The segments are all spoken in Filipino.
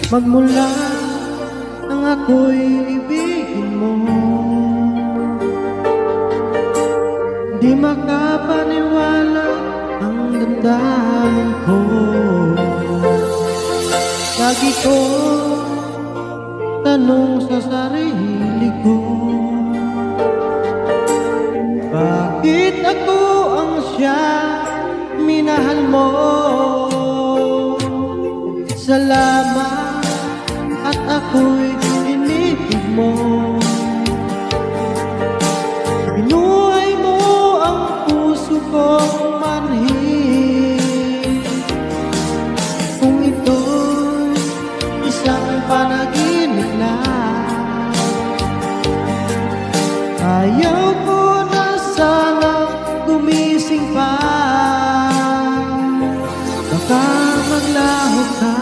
Magmula nang ako'y ibigin mo, di makapaniwala ang damdamin ko. Lagi ko tanong sa sarili ko, bakit ako ang siyang minahal mo? Salamat at ako'y inibig mo. Binuhay mo ang puso kong manhid. Kung ito'y isang panaginip lang, ayaw ko na sana gumising pa. Baka maglaho ka.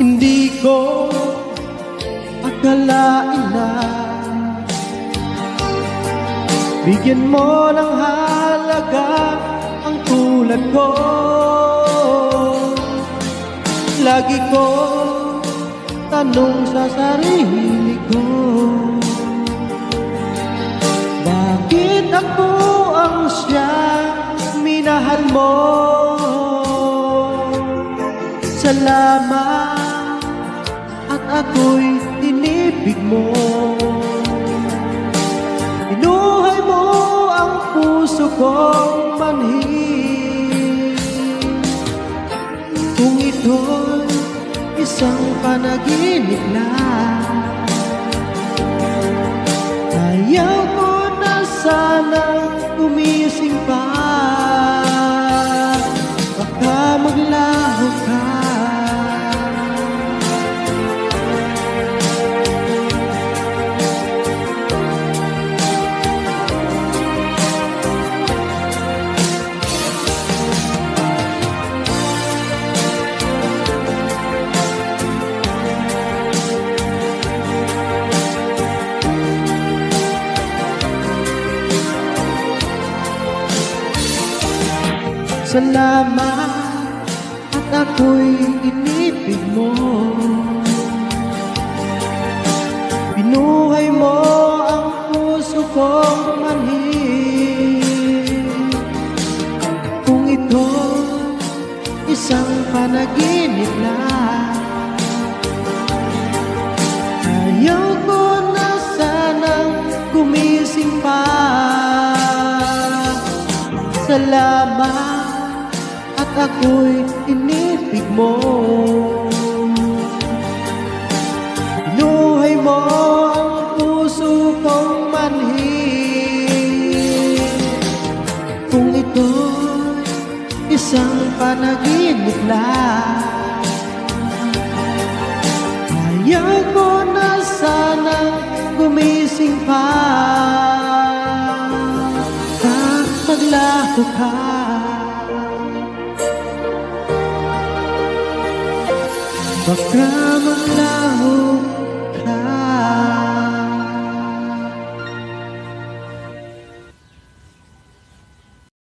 Hindi ko akalain na bigyan mo ng halaga ang tulad ko. Lagi ko tanong sa sarili ko, bakit ako ang siyang minahal mo? Salamat at ako'y inibig mo. Binuhay mo ang puso kong manhid. Kung ito'y isang panaginip lang, ayaw ko na sana gumising pa. Baka maglaho ka. Salamat at ako'y inibig mo. Binuhay mo ang puso kong manhid. Kung ito isang panaginip lang, ayaw ko na sanang gumising pa. Salamat at ako'y inibig mo. Binuhay mo ang puso kong manhid. Kung ito'y isang panaginip lang, ayaw ko na sanang gumising pa. Maglaho ka. Baka maglaho